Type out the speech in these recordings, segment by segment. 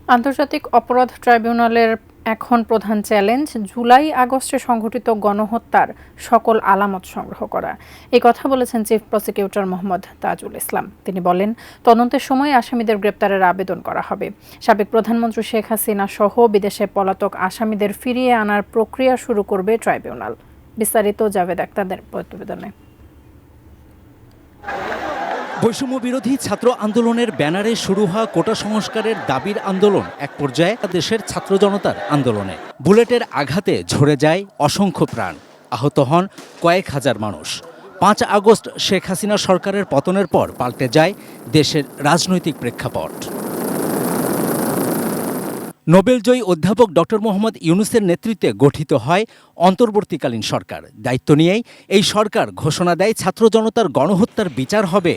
আন্তর্জাতিক অপরাধ ট্রাইব্যুনালের এখন প্রধান চ্যালেঞ্জ জুলাই আগস্টে সংঘটিত গণহত্যার সকল আলামত সংগ্রহ করা। এই কথা বলেছেন চিফ প্রসিকিউটর মোহাম্মদ তাজুল ইসলাম। তিনি বলেন, তদন্তের সময় আসামিদের গ্রেপ্তারের আবেদন করা হবে। সাবেক প্রধানমন্ত্রী শেখ হাসিনা সহ বিদেশে পলাতক আসামিদের ফিরিয়ে আনার প্রক্রিয়া শুরু করবে ট্রাইব্যুনাল। বিস্তারিত জাভেদ আক্তারের প্রতিবেদনে। বৈষম্য বিরোধী ছাত্র আন্দোলনের ব্যানারে শুরু হওয়া কোটা সংস্কারের দাবির আন্দোলন এক পর্যায়ে দেশের ছাত্র জনতার আন্দোলনে বুলেটের আঘাতে ঝরে যায় অসংখ্য প্রাণ, আহত হন কয়েক হাজার মানুষ। ৫ আগস্ট শেখ হাসিনা সরকারের পতনের পর পাল্টে যায় দেশের রাজনৈতিক প্রেক্ষাপট। নোবেলজয়ী অধ্যাপক ডক্টর মোহাম্মদ ইউনূসের নেতৃত্বে গঠিত হয় অন্তর্বর্তীকালীন সরকার। দায়িত্ব নিয়েই এই সরকার ঘোষণা দেয় ছাত্র জনতার গণহত্যার বিচার হবে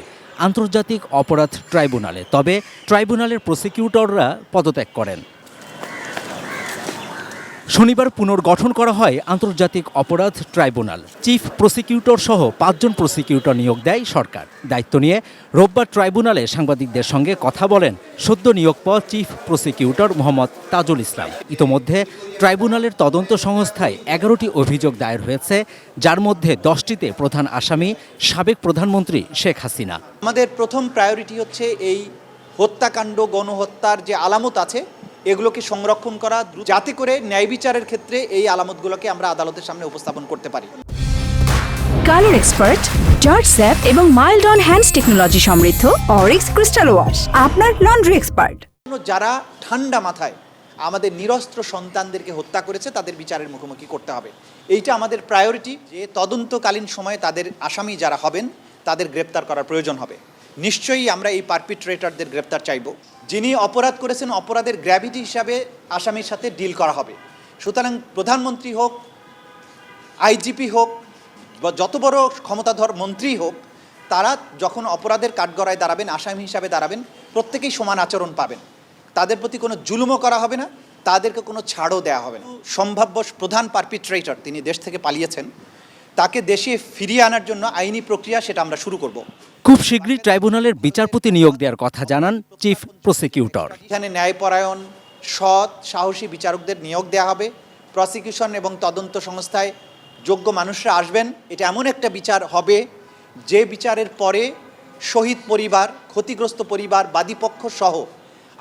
আন্তর্জাতিক অপরাধ ট্রাইব্যুনালে। তবে ট্রাইব্যুনালের প্রসিকিউটররা পদত্যাগ করেন। শনিবার পুনর্গঠন করা হয় আন্তর্জাতিক অপরাধ ট্রাইব্যুনাল। চিফ প্রসিকিউটর সহ ৫ জন প্রসিকিউটর নিয়োগ দেয় সরকার। দায়িত্ব নিয়ে রোববার ট্রাইব্যুনালে সাংবাদিকদের সঙ্গে কথা বলেন সদ্য নিয়োগ পাওয়া চিফ প্রসিকিউটর মোহাম্মদ তাজুল ইসলাম। ইতোমধ্যে ট্রাইব্যুনালের তদন্ত সংস্থায় ১১টি অভিযোগ দায়ের হয়েছে, যার মধ্যে 10টিতে প্রধান আসামি সাবেক প্রধানমন্ত্রী শেখ হাসিনা। আমাদের প্রথম প্রায়োরিটি হচ্ছে এই হত্যাকাণ্ড, গণহত্যার যে আলামত আছে এগুলোকে সংরক্ষণ করা, যাতে করে ন্যায় বিচারের ক্ষেত্রে এই আলামতগুলোকে আমরা আদালতের সামনে উপস্থাপন করতে পারি। কালার এক্সপার্ট, জর্জ স্যাপ এবং মাইল্ড অন হ্যান্ডস টেকনোলজি সমৃদ্ধ অরিক্স ক্রিস্টাল ওয়াশ আপনার লন্ড্রি এক্সপার্ট। যারা ঠান্ডা মাথায় আমাদের নিরস্ত্র সন্তানদেরকে হত্যা করেছে তাদের বিচারের মুখোমুখি করতে হবে। এইটা আমাদের প্রায়োরিটি, যে তদন্তকালীন সময়ে তাদের আসামি যারা হবেন তাদের গ্রেপ্তার করার প্রয়োজন হবে। নিশ্চয়ই আমরা এই পারপিট্রেটরদের গ্রেপ্তার চাইব। যিনি অপরাধ করেছেন অপরাধের গ্র্যাভিটি হিসাবে আসামির সাথে ডিল করা হবে। সুতরাং প্রধানমন্ত্রী হোক, আইজিপি হোক বা যত বড় ক্ষমতাধর মন্ত্রী হোক, তারা যখন অপরাধের কাঠগড়ায় দাঁড়াবেন, আসামি হিসাবে দাঁড়াবেন, প্রত্যেকেই সমান আচরণ পাবেন। তাদের প্রতি কোনো জুলুমও করা হবে না, তাদেরকে কোনো ছাড়ও দেওয়া হবে না। সম্ভাব্য প্রধান পারপিট্রেটর, তিনি দেশ থেকে পালিয়েছেন, তাকে দেশে ফিরিয়ে আনার জন্য আইনি প্রক্রিয়া সেটা আমরা শুরু করব। খুব শীঘ্রই ট্রাইব্যুনালের বিচারপতি নিয়োগ দেওয়ার কথা জানান চিফ প্রসিকিউটর। এখানে ন্যায়পরায়ণ, সৎ, সাহসী বিচারকদের নিয়োগ দেওয়া হবে। প্রসিকিউশন এবং তদন্ত সংস্থায় যোগ্য মানুষরা আসবেন। এটা এমন একটা বিচার হবে যে বিচারের পরে শহীদ পরিবার, ক্ষতিগ্রস্ত পরিবার, বাদীপক্ষ সহ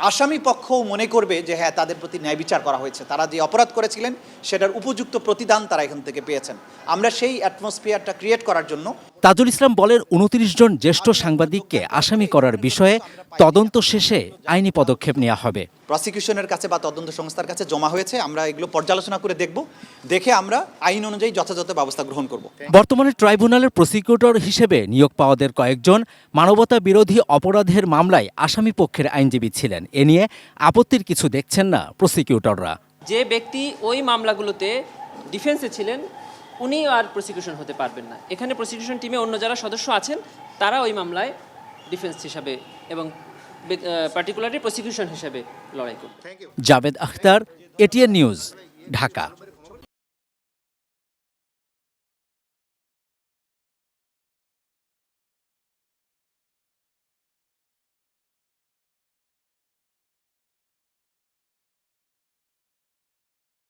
আসামি পক্ষও মনে করবে যে হ্যাঁ, তাদের প্রতি ন্যায় বিচার করা হয়েছে। তারা যে অপরাধ করেছিলেন সেটার উপযুক্ত প্রতিদান তারা এখান থেকে পেয়েছেন। আমরা সেই অ্যাটমসফিয়ারটা ক্রিয়েট করার জন্য। তাজুল ইসলাম বলেন, ২৯ জন জ্যেষ্ঠ সাংবাদিককে আসামি করার বিষয়ে তদন্ত শেষে আইনি পদক্ষেপ নেওয়া হবে। প্রসিকিউশনের কাছে বা তদন্ত সংস্থার কাছে জমা হয়েছে, আমরা এগুলো পর্যালোচনা করে দেখব, দেখে আমরা আইন অনুযায়ী যথাযথ ব্যবস্থা গ্রহণ করব। বর্তমানে ট্রাইব্যুনালের প্রসিকিউটর হিসেবে নিয়োগ পাওয়াদের কয়েকজন মানবতা বিরোধী অপরাধের মামলায় আসামি পক্ষের আইনজীবী ছিলেন। এ নিয়ে আপত্তির কিছু দেখছেন না প্রসিকিউটররা। যে ব্যক্তি ওই মামলাগুলোতে ডিফেন্সে ছিলেন উনি আর প্রসিকিউশন হতে পারবেন না। এখানে প্রসিকিউশন টিমে অন্য যারা সদস্য আছেন তারা ওই মামলায় ডিফেন্স হিসাবে এবং পার্টিকুলারলি প্রসিকিউশন হিসাবে লড়াই করবে। Javed Akhtar, ATN news, Dhaka.